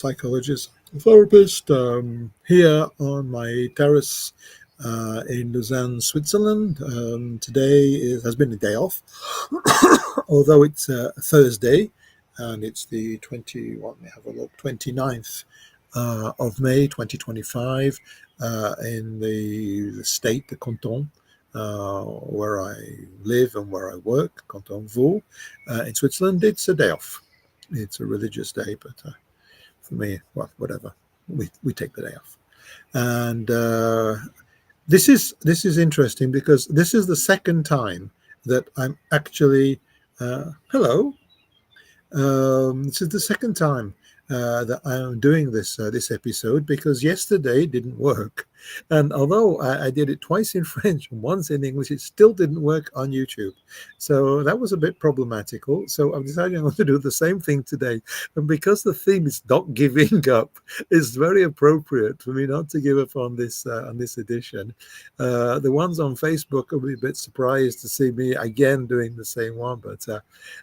psychologist, therapist, here on my terrace in Lausanne, Switzerland. Has been a day off, although it's a Thursday, and it's the 29th of May 2025 in the state, the canton, where I live and where I work, canton vous, in Switzerland. It's a day off. It's a religious day, but for me, well, whatever. We take the day off, and this is interesting because this is the second time that I'm actually hello. This is the second time that I'm doing this episode, because yesterday didn't work, and although I did it twice in French and once in English, it still didn't work on YouTube. So that was a bit problematical. So I've decided I'm going to do the same thing today, and because the theme is not giving up, it's very appropriate for me not to give up on this edition. The ones on Facebook will be a bit surprised to see me again doing the same one, but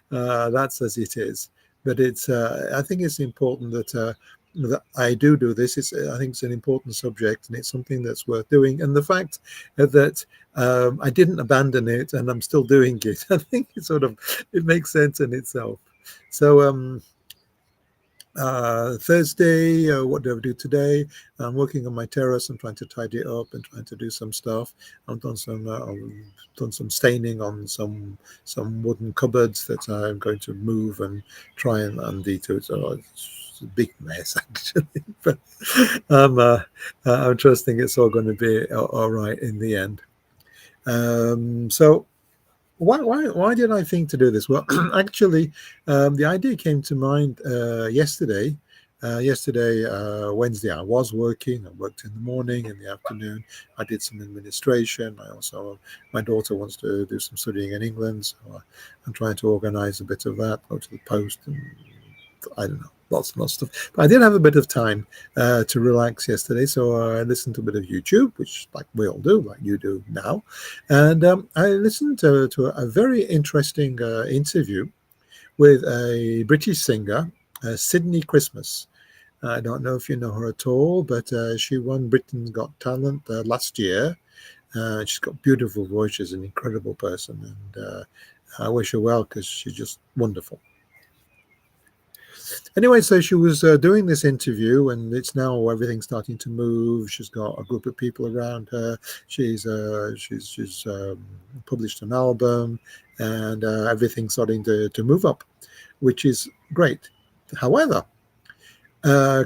that's as it is. But it's I think it's important that I do this. I think it's an important subject, and it's something that's worth doing. And the fact that I didn't abandon it and I'm still doing it, I think it makes sense in itself. So Thursday, what do I do today? I'm working on my terrace. I'm trying to tidy it up and trying to do some stuff. I've done some staining on some wooden cupboards that I'm going to move and try and undo to it. So it's a big mess actually, but I'm trusting it's all going to be all right in the end. So why did I think to do this? Well, actually, the idea came to mind yesterday. Wednesday, I was working. I worked in the morning, in the afternoon. I did some administration. My daughter wants to do some studying in England, so I'm trying to organize a bit of that, go to the post, and I don't know, lots of stuff. But I did have a bit of time to relax yesterday, so I listened to a bit of YouTube, which like we all do, like you do now. And I listened to a very interesting interview with a British singer, Sydney Christmas. I don't know if you know her at all, but she won Britain's Got Talent last year. She's got a beautiful voice. She's an incredible person, and I wish her well because she's just wonderful. Anyway, so she was doing this interview, and it's now everything's starting to move. She's got a group of people around her. She's published an album, and everything's starting to move up, which is great. However,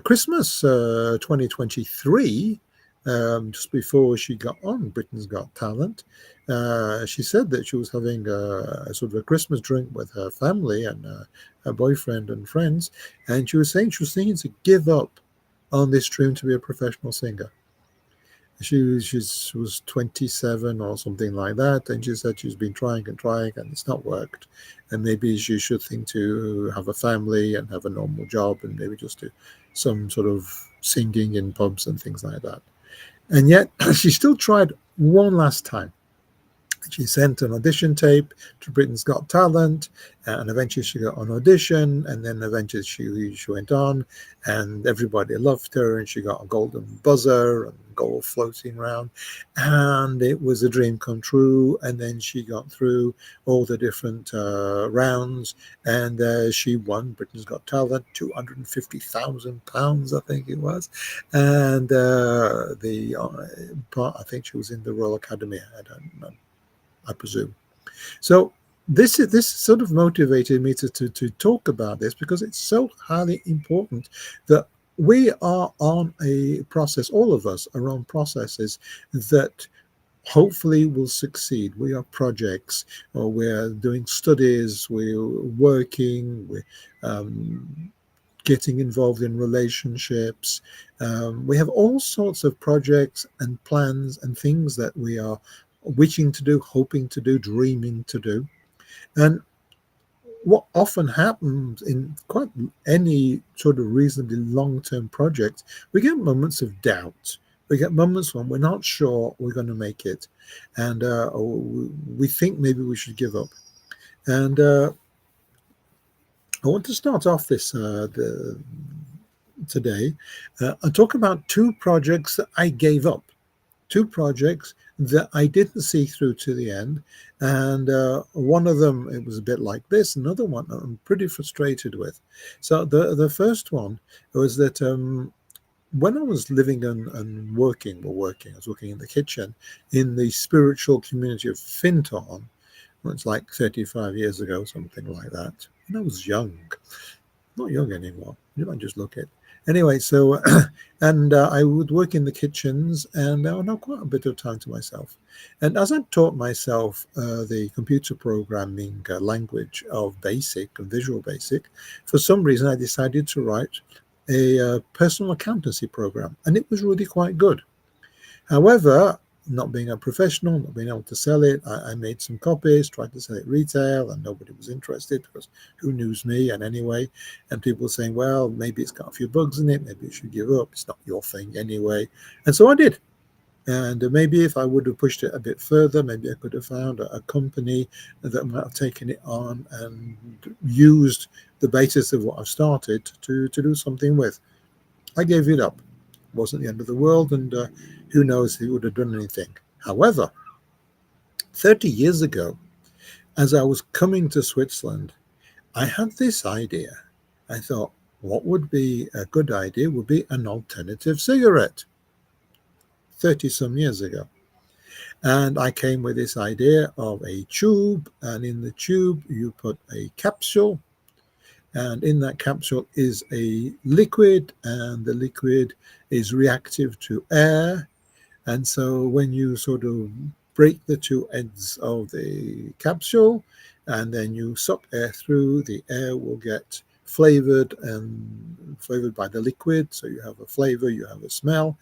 Christmas 2023, just before she got on Britain's Got Talent, she said that she was having a sort of a Christmas drink with her family and her boyfriend and friends, and she was saying she was thinking to give up on this dream to be a professional singer. She was 27 or something like that, and she said she's been trying and it's not worked, and maybe she should think to have a family and have a normal job and maybe just do some sort of singing in pubs and things like that. And yet she still tried one last time. She sent an audition tape to Britain's Got Talent, and eventually she got an audition, and then eventually she went on, and everybody loved her, and she got a golden buzzer and gold floating around, and it was a dream come true. And then she got through all the different rounds, and she won Britain's Got Talent, £250,000, I think it was, and I think she was in the Royal Academy. I don't know, I presume. So this sort of motivated me to talk about this, because it's so highly important that we are on a process. All of us are on processes that hopefully will succeed. We are projects, or we're doing studies, we're working, we're getting involved in relationships. We have all sorts of projects and plans and things that we are wishing to do, hoping to do, dreaming to do. And what often happens in quite any sort of reasonably long-term project, we get moments of doubt. We get moments when we're not sure we're going to make it, and we think maybe we should give up. And I want to start off this today, I'll talk about two projects that I gave up, two projects that I didn't see through to the end. And one of them, it was a bit like this. Another one I'm pretty frustrated with. So the first one was that when I was living and working, I was working in the kitchen in the spiritual community of Finton. Well, it's like 35 years ago, something like that. And I was young, not young anymore. You might just look at. Anyway, so and I would work in the kitchens, and I would have quite a bit of time to myself. And as I taught myself the computer programming language of BASIC and Visual Basic, for some reason I decided to write a personal accountancy program, and it was really quite good. However, not being a professional, not being able to sell it, I made some copies, tried to sell it retail, and nobody was interested because who knows me? And anyway, and people were saying, well, maybe it's got a few bugs in it, maybe you should give up, it's not your thing anyway. And so I did. And maybe if I would have pushed it a bit further, maybe I could have found a company that might have taken it on and used the basis of what I've started to do something with. I gave it up. It wasn't the end of the world, and who knows if it would have done anything. However, 30 years ago, as I was coming to Switzerland, I had this idea. I thought, what would be a good idea would be an alternative cigarette. 30 some years ago. And I came with this idea of a tube, and in the tube you put a capsule, and in that capsule is a liquid, and the liquid is reactive to air. And so when you sort of break the two ends of the capsule and then you suck air through, the air will get flavored and flavored by the liquid. So you have a flavor, you have a smell,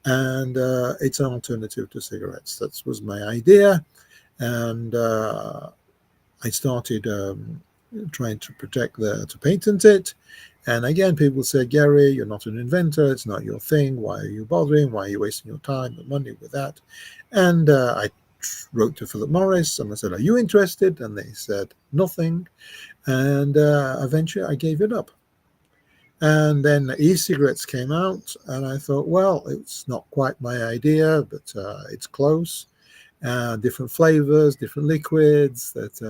and it's an alternative to cigarettes. That was my idea. And I started trying to to patent it. And again, people say, Gary, you're not an inventor. It's not your thing. Why are you bothering? Why are you wasting your time and money with that? And I wrote to Philip Morris and I said, are you interested? And they said nothing. And eventually I gave it up. And then e-cigarettes came out, and I thought, well, it's not quite my idea, but it's close. Different flavors, different liquids that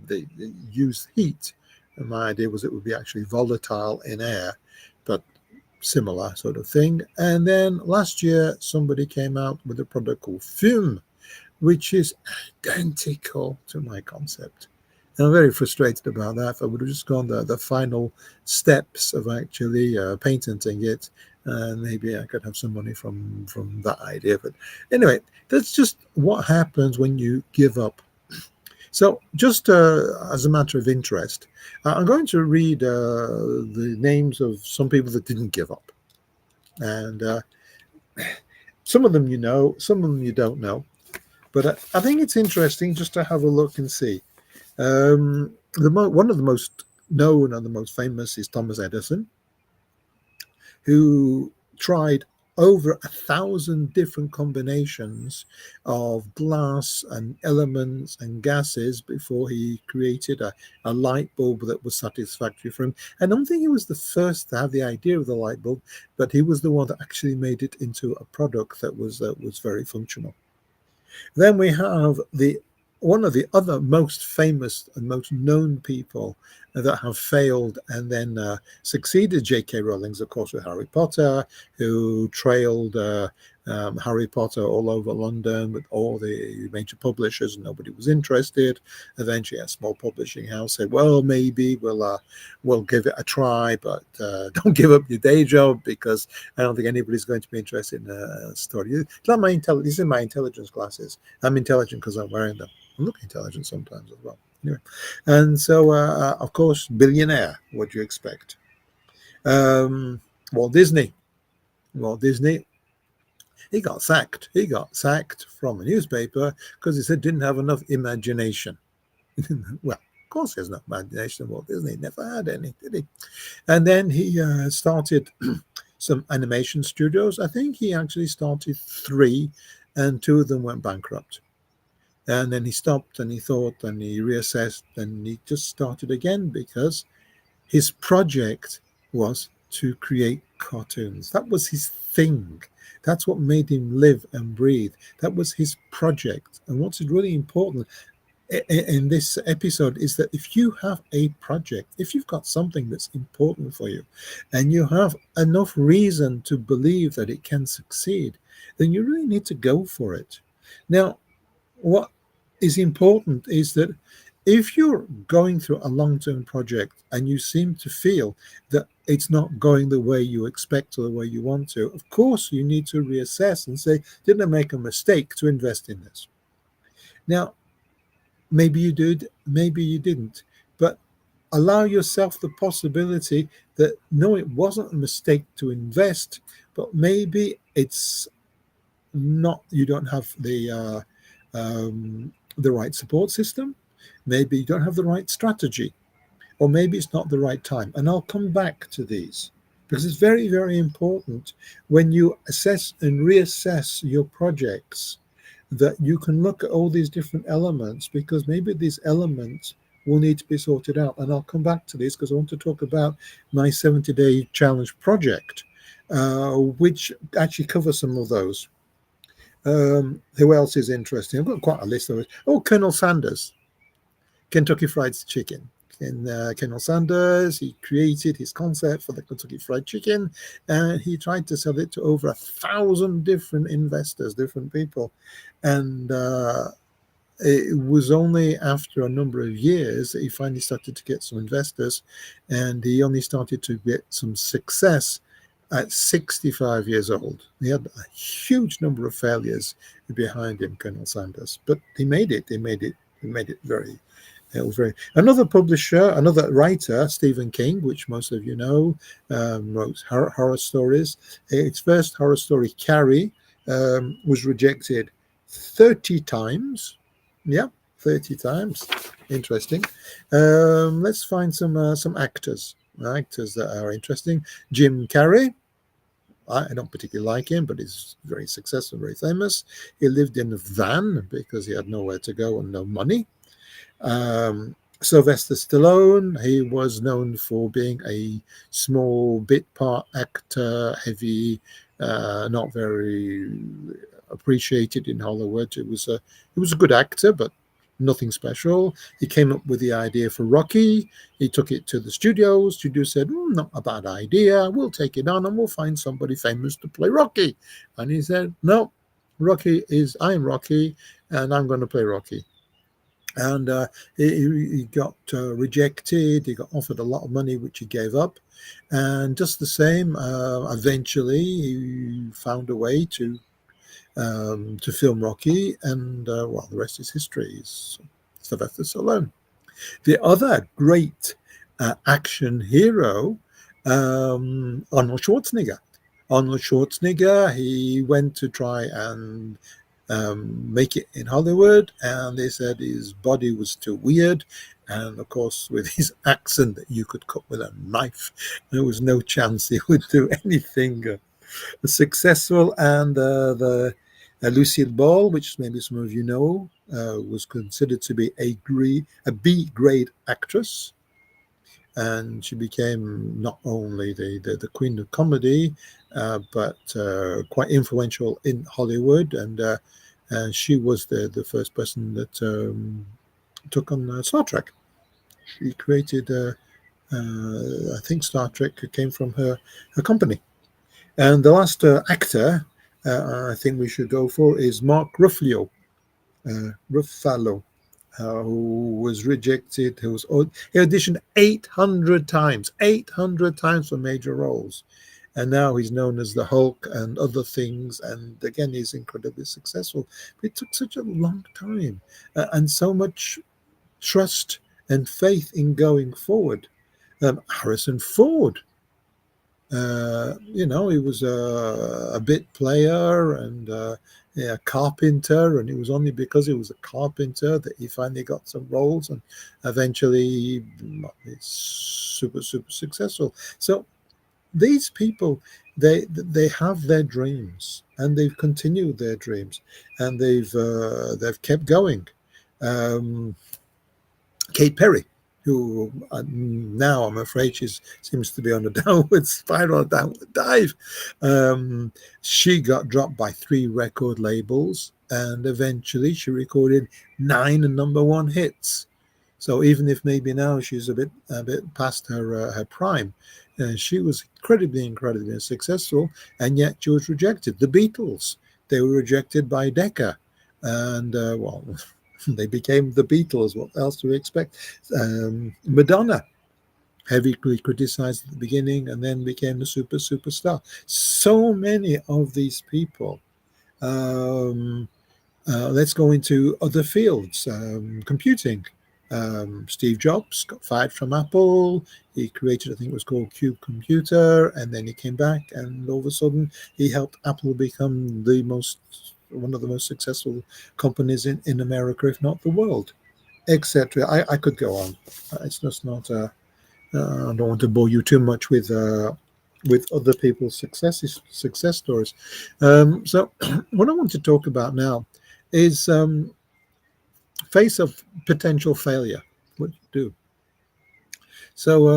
they use heat. And my idea was it would be actually volatile in air, but similar sort of thing. And then last year, somebody came out with a product called Fume, which is identical to my concept. And I'm very frustrated about that. If I would have just gone the final steps of actually patenting it, maybe I could have some money from that idea. But anyway, that's just what happens when you give up. So just as a matter of interest, I'm going to read the names of some people that didn't give up. And some of them you know, some of them you don't know. But I think it's interesting just to have a look and see. One of the most known and the most famous is Thomas Edison, who tried over 1,000 different combinations of glass and elements and gases before he created a light bulb that was satisfactory for him. I don't think he was the first to have the idea of the light bulb, but he was the one that actually made it into a product that was very functional. Then we have one of the other most famous and most known people that have failed and then succeeded J.K. Rowling's, of course, with Harry Potter, who trailed Harry Potter all over London with all the major publishers, and nobody was interested. Eventually, a small publishing house said, well, maybe we'll give it a try, but don't give up your day job, because I don't think anybody's going to be interested in a story. It's like these are my intelligence glasses. I'm intelligent because I'm wearing them. I look intelligent sometimes as well. Anyway, and so, of course, billionaire, what do you expect? Walt Disney. He got sacked. He got sacked from a newspaper because he said didn't have enough imagination. Well, of course he has no imagination. Walt Disney never had any, did he? And then he started some animation studios. I think he actually started 3, and 2 of them went bankrupt. And then he stopped and he thought and he reassessed and he just started again because his project was to create cartoons. That was his thing. That's what made him live and breathe. That was his project. And what's really important in this episode is that if you have a project, if you've got something that's important for you, and you have enough reason to believe that it can succeed, then you really need to go for it. Now, what is important is that if you're going through a long-term project and you seem to feel that it's not going the way you expect or the way you want to, of course you need to reassess and say, did I make a mistake to invest in this? Now, maybe you did, maybe you didn't, but allow yourself the possibility that no, it wasn't a mistake to invest, but maybe it's not, you don't have the right support system. Maybe you don't have the right strategy, or maybe it's not the right time. And I'll come back to these because it's very, very important when you assess and reassess your projects that you can look at all these different elements, because maybe these elements will need to be sorted out. And I'll come back to this because I want to talk about my 70-day challenge project, which actually covers some of those. Who else is interesting? I've got quite a list of it. Oh, Colonel Sanders, Kentucky Fried Chicken. Colonel Sanders, he created his concept for the Kentucky Fried Chicken, and he tried to sell it to over 1,000 different investors, different people. And it was only after a number of years that he finally started to get some investors, and he only started to get some success at 65 years old. He had a huge number of failures behind him, Colonel Sanders, but he made it. He made it very. It was very. Another publisher, another writer, Stephen King, which most of you know, wrote horror stories. Its first horror story, Carrie, was rejected 30 times. Yeah, 30 times. Interesting. Let's find some actors that are interesting. Jim Carrey. I don't particularly like him, but he's very successful, very famous. He lived in a van because he had nowhere to go and no money. Sylvester Stallone, he was known for being a small bit part actor, heavy, not very appreciated in Hollywood. He was a good actor, but nothing special. He came up with the idea for Rocky. He took it to the studios. Studio said, not a bad idea. We'll take it on and we'll find somebody famous to play Rocky. And he said, no, I'm Rocky and I'm going to play Rocky. And he got rejected. He got offered a lot of money, which he gave up. And just the same, eventually he found a way to film Rocky, and well, the rest is history. Is Sylvester Stallone. The other great action hero, Arnold Schwarzenegger. Arnold Schwarzenegger, he went to try and make it in Hollywood, and they said his body was too weird, and of course with his accent that you could cut with a knife, there was no chance he would do anything successful. And the Lucille Ball, which maybe some of you know, was considered to be a B grade actress, and she became not only the queen of comedy, but quite influential in Hollywood. And she was the first person that took on Star Trek. She created, I think Star Trek came from her company. And the last actor I think we should go for is Mark Ruffalo, who was rejected. He auditioned 800 times for major roles. And now he's known as the Hulk and other things. And again, he's incredibly successful. But it took such a long time and so much trust and faith in going forward. Harrison Ford, he was a bit player and a carpenter, and it was only because he was a carpenter that he finally got some roles, and eventually he's super successful. So these people, they have their dreams, and they've continued their dreams, and they've kept going. Kate Perry, who now I'm afraid she seems to be on a downward spiral, downward dive. She got dropped by 3 record labels, and eventually she recorded 9 #1 hits. So even if maybe now she's a bit past her prime, she was incredibly successful, and yet she was rejected. The Beatles, they were rejected by Decca, and well, they became the Beatles. What else do we expect? Madonna, heavily criticized at the beginning, and then became a superstar. So many of these people. Let's go into other fields. Computing. Steve Jobs got fired from Apple. He created, I think it was called Cube Computer, and then he came back, and all of a sudden he helped Apple become one of the most successful companies in America, if not the world, etc. I could go on. It's just not. I don't want to bore you too much with other people's success stories. So what I want to talk about now is face of potential failure. What you do. So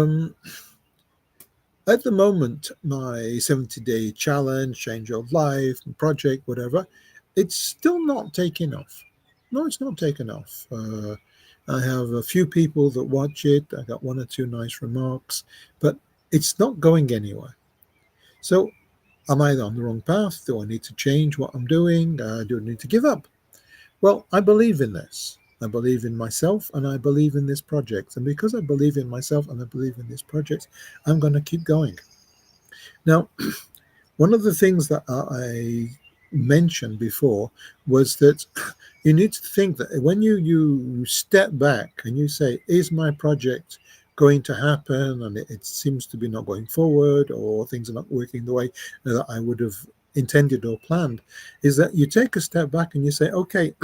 at the moment, my 70-day challenge, change your life, project, whatever, it's still not taking off. No, it's not taken off. I have a few people that watch it. I got 1 or 2 nice remarks, but it's not going anywhere. So am I on the wrong path? Do I need to change what I'm doing? Do I need to give up? Well, I believe in this. I believe in myself, and I believe in this project. And because I believe in myself and I believe in this project, I'm going to keep going. Now, one of the things that I mentioned before was that you need to think that when you step back and you say, is my project going to happen, and it seems to be not going forward, or things are not working the way that I would have intended or planned, is that you take a step back and you say, okay,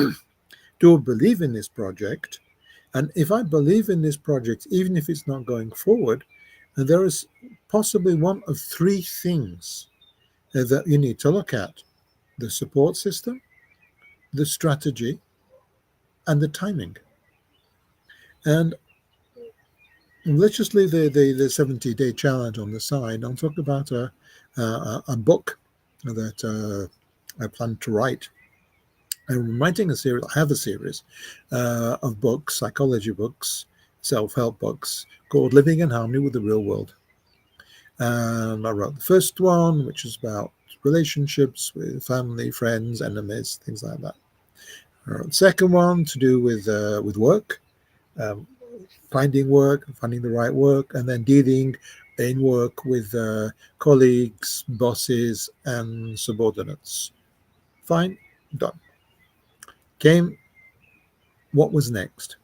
do I believe in this project? And if I believe in this project, even if it's not going forward, there is possibly one of 3 things that you need to look at: the support system, the strategy, and the timing. And let's just leave the 70-day challenge on the side. I'll talk about a book that I plan to write. I'm writing a series. I have a series of books, psychology books, self-help books, called Living in Harmony with the Real World. And I wrote the first one, which is about relationships with family, friends, enemies, things like that. I wrote the second one to do with work, finding the right work, and then dealing in work with colleagues, bosses, and subordinates. Fine, done. Came what was next.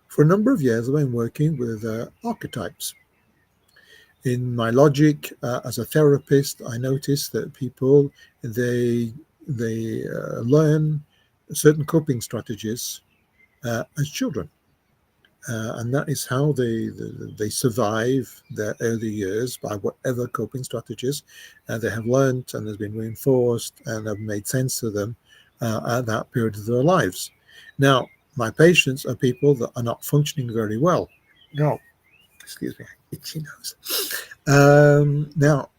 For a number of years, I've been working with archetypes. In my logic as a therapist, I noticed that people, they learn certain coping strategies as children. And that is how they survive their early years, by whatever coping strategies they have learned and has been reinforced and have made sense to them at that period of their lives. Now, my patients are people that are not functioning very well. No, excuse me, itchy nose. Now,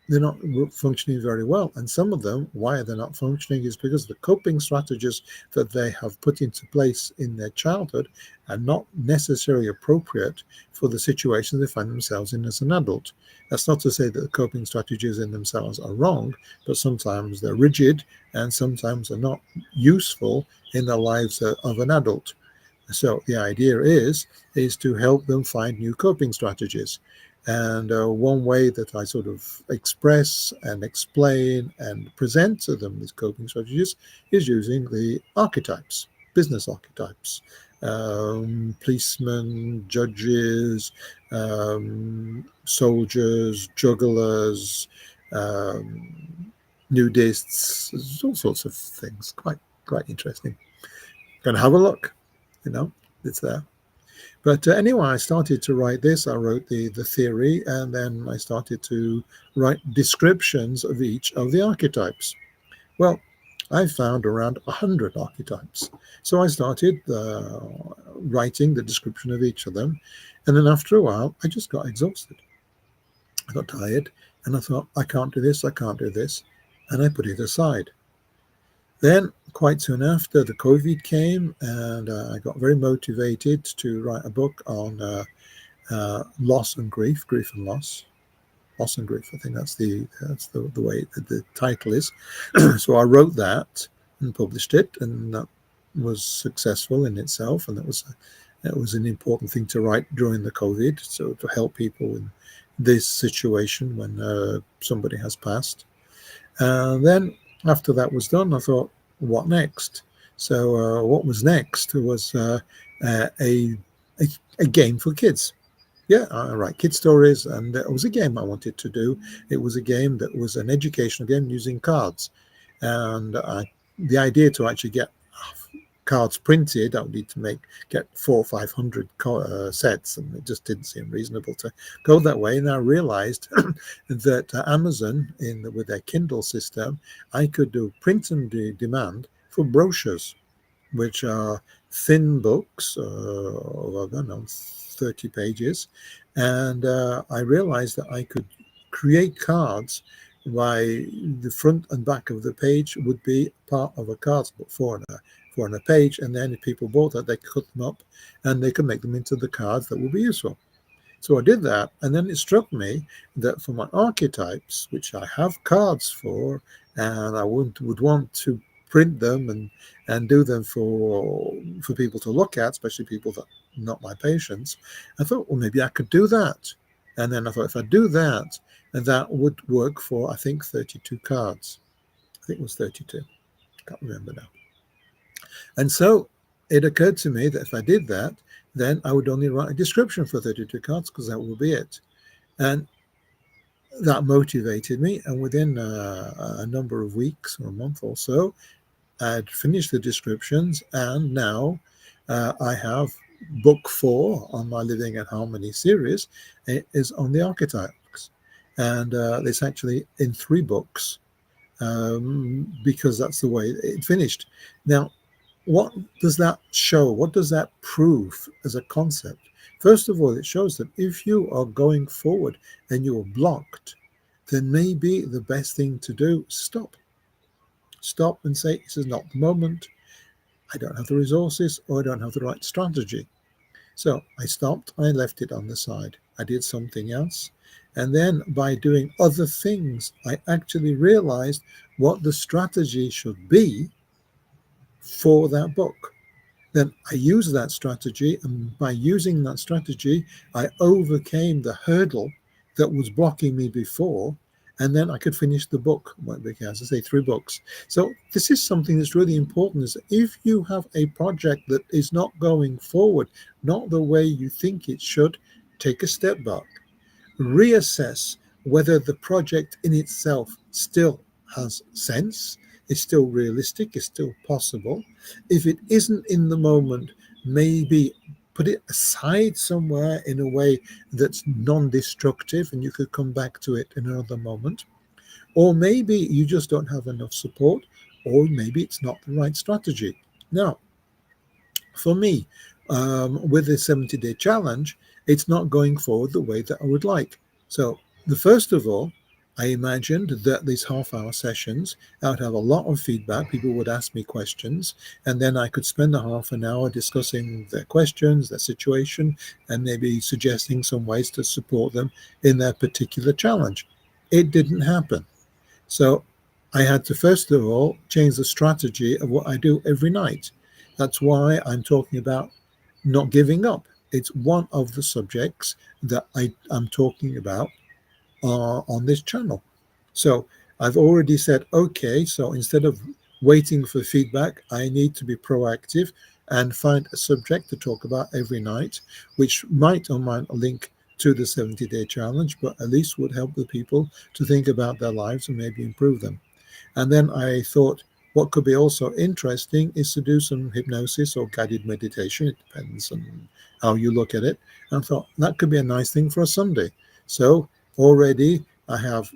they're not functioning very well. And some of them, why they're not functioning, is because the coping strategies that they have put into place in their childhood are not necessarily appropriate for the situation they find themselves in as an adult. That's not to say that the coping strategies in themselves are wrong, but sometimes they're rigid and sometimes they're not useful in the lives of an adult. So the idea is to help them find new coping strategies. And one way that I sort of express and explain and present to them these coping strategies is using the archetypes, business archetypes, policemen, judges, soldiers, jugglers, nudists, all sorts of things. Quite interesting. Gonna have a look, it's there. But anyway, I started to write this. I wrote the theory, and then I started to write descriptions of each of the archetypes. Well, I found around 100 archetypes. So I started writing the description of each of them. And then after a while, I just got exhausted. I got tired and I thought, I can't do this, I can't do this. And I put it aside. Then quite soon after, the COVID came and I got very motivated to write a book on loss and grief and loss. Loss and grief, I think that's the way the title is. So I wrote that and published it, and that was successful in itself. And that was an important thing to write during the COVID, so to help people in this situation when somebody has passed. And then after that was done, I thought, what next? So what was next was a game for kids. Yeah, I write kid stories, and it was a game I wanted to do. It was a game that was an educational game using cards. And the idea to actually get cards printed, I would need to get 400 or 500 sets, and it just didn't seem reasonable to go that way. And I realized that Amazon, with their Kindle system, I could do print and demand for brochures, which are thin books of, I don't know, 30 pages. And I realized that I could create cards by the front and back of the page would be part of a cards book for a page, and then if people bought that, they could cut them up and they could make them into the cards that would be useful. So I did that, and then it struck me that for my archetypes, which I have cards for, and I would want to print them and do them for people to look at, especially people that are not my patients, I thought, well, maybe I could do that. And then I thought, if I do that, that would work for, I think, 32 cards. I think it was 32. I can't remember now. And so it occurred to me that if I did that, then I would only write a description for 32 cards, because that would be it. And that motivated me. And within a number of weeks or a month or so, I'd finished the descriptions. And now I have book 4 on my Living in Harmony series. It is on the archetypes. And it's actually in 3 books because that's the way it finished. Now, what does that show? What does that prove as a concept? First of all, it shows that if you are going forward and you are blocked, then maybe the best thing to do is stop. Stop and say, this is not the moment. I don't have the resources, or I don't have the right strategy. So I stopped. I left it on the side. I did something else. And then by doing other things, I actually realized what the strategy should be for that book. Then I used that strategy, and by using that strategy, I overcame the hurdle that was blocking me before, and then I could finish the book, as I say, 3 books. So this is something that's really important, is if you have a project that is not going forward, not the way you think it should, take a step back, reassess whether the project in itself still has sense, is still realistic, is still possible. If it isn't in the moment, maybe put it aside somewhere in a way that's non-destructive, and you could come back to it in another moment. Or maybe you just don't have enough support, or maybe it's not the right strategy. Now, for me, with the 70-day challenge, it's not going forward the way that I would like. So first of all, I imagined that these half-hour sessions, I would have a lot of feedback. People would ask me questions, and then I could spend a half an hour discussing their questions, their situation, and maybe suggesting some ways to support them in their particular challenge. It didn't happen. So I had to, first of all, change the strategy of what I do every night. That's why I'm talking about not giving up. It's one of the subjects that I'm talking about on this channel. So I've already said, okay, so instead of waiting for feedback, I need to be proactive and find a subject to talk about every night, which might or might link to the 70-day challenge, but at least would help the people to think about their lives and maybe improve them. And then I thought, what could be also interesting is to do some hypnosis or guided meditation. It depends on how you look at it. And I thought that could be a nice thing for a Sunday. So already I have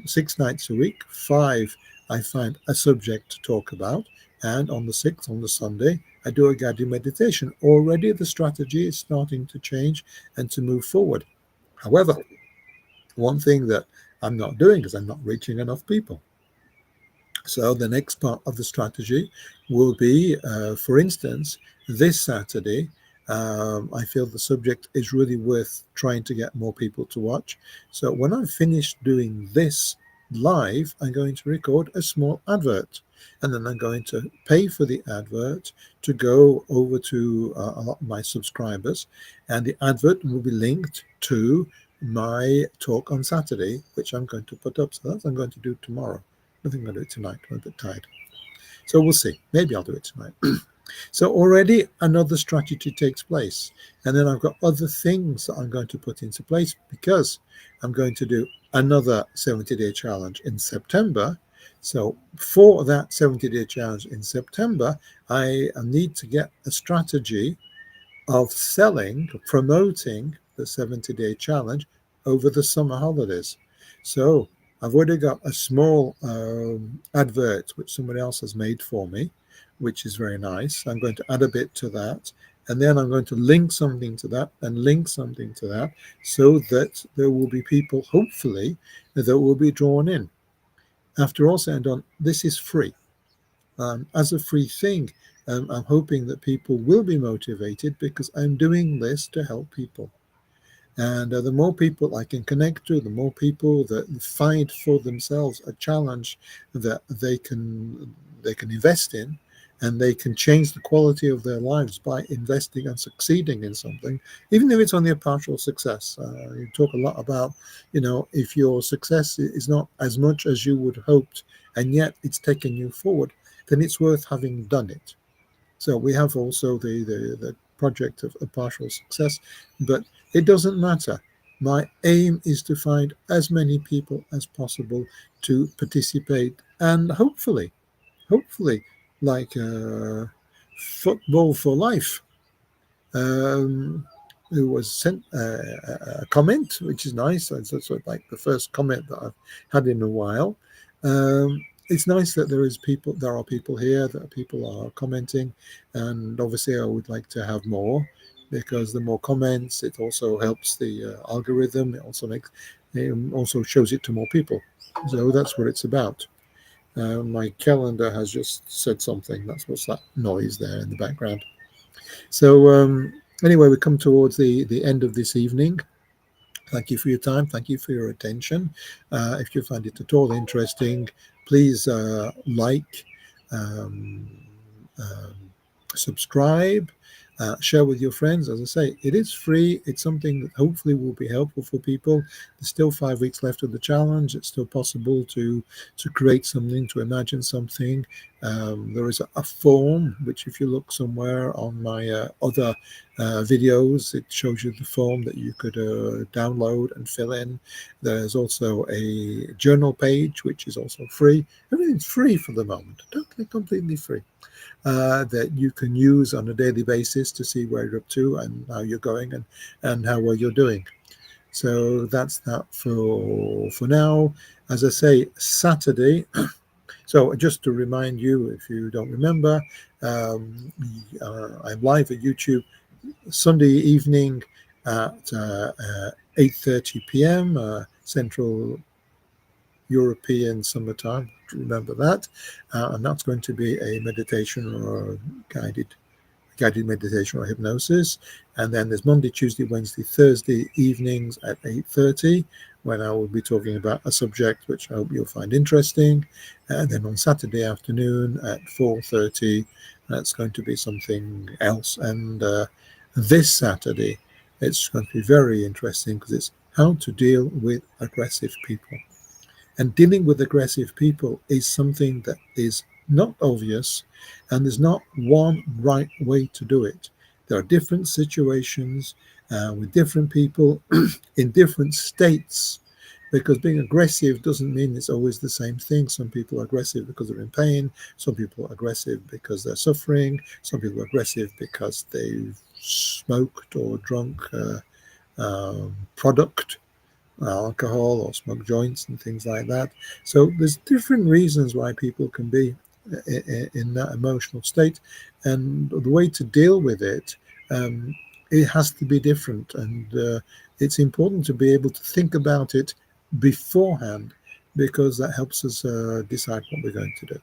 6 nights a week, 5 I find a subject to talk about, and on the 6th, on the Sunday, I do a guided meditation. Already the strategy is starting to change and to move forward. However, one thing that I'm not doing is I'm not reaching enough people. So the next part of the strategy will be, for instance, this Saturday, I feel the subject is really worth trying to get more people to watch. So when I've finished doing this live, I'm going to record a small advert. And then I'm going to pay for the advert to go over to a lot of my subscribers. And the advert will be linked to my talk on Saturday, which I'm going to put up. So that's what I'm going to do tomorrow. I think I'm going to do it tonight. I'm a bit tired. So we'll see. Maybe I'll do it tonight. So already another strategy takes place. And then I've got other things that I'm going to put into place because I'm going to do another 70-day challenge in September. So for that 70-day challenge in September, I need to get a strategy of selling, promoting the 70-day challenge over the summer holidays. So I've already got a small advert which somebody else has made for me, which is very nice. I'm going to add a bit to that, and then I'm going to link something to that and link something to that so that there will be people, hopefully, that will be drawn in. After all said and done, this is free. As a free thing, I'm hoping that people will be motivated because I'm doing this to help people. And the more people I can connect to, the more people that find for themselves a challenge that they can invest in, and they can change the quality of their lives by investing and succeeding in something, even if it's only a partial success. You talk a lot about, if your success is not as much as you would hoped, and yet it's taken you forward, then it's worth having done it. So we have also the project of a partial success, but it doesn't matter. My aim is to find as many people as possible to participate, and hopefully, like Football for Life, who was sent a comment, which is nice. That's sort of like the first comment that I've had in a while. It's nice that there are people here, that people are commenting, and obviously I would like to have more, because the more comments, it also helps the algorithm. It also shows it to more people. So that's what it's about. My calendar has just said something. That's what's that noise there in the background. So anyway, we come towards the end of this evening. Thank you for your time. Thank you for your attention. If you find it at all interesting, please like, um, um, subscribe, share with your friends. As I say, it is free. It's something that hopefully will be helpful for people. There's still 5 weeks left of the challenge. It's still possible to create something, to imagine something. There is a form, which if you look somewhere on my other videos, it shows you the form that you could download and fill in. There's also a journal page, which is also free. Everything's free for the moment, totally, completely free. That you can use on a daily basis to see where you're up to and how you're going and how well you're doing. So that's that for now. As I say, Saturday. So just to remind you, if you don't remember, I'm live at YouTube Sunday evening at 8:30 p.m. Central European summertime. Remember that, and that's going to be a meditation or a guided meditation or hypnosis. And then there's Monday, Tuesday, Wednesday, Thursday evenings at 8:30, when I will be talking about a subject which I hope you'll find interesting. And then on Saturday afternoon at 4:30, that's going to be something else. And this Saturday, it's going to be very interesting because it's how to deal with aggressive people. And dealing with aggressive people is something that is not obvious, and there's not one right way to do it. There are different situations with different people in different states, because being aggressive doesn't mean it's always the same thing. Some people are aggressive because they're in pain. Some people are aggressive because they're suffering. Some people are aggressive because they've smoked or drunk product alcohol or smoke joints and things like that. So there's different reasons why people can be in that emotional state, and the way to deal with it, it has to be different. And it's important to be able to think about it beforehand, because that helps us decide what we're going to do.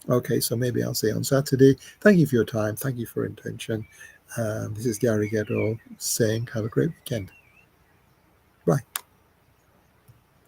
Okay, so maybe I'll see you on Saturday. Thank you for your time. Thank you for your attention. This is Gary Gedall saying have a great weekend.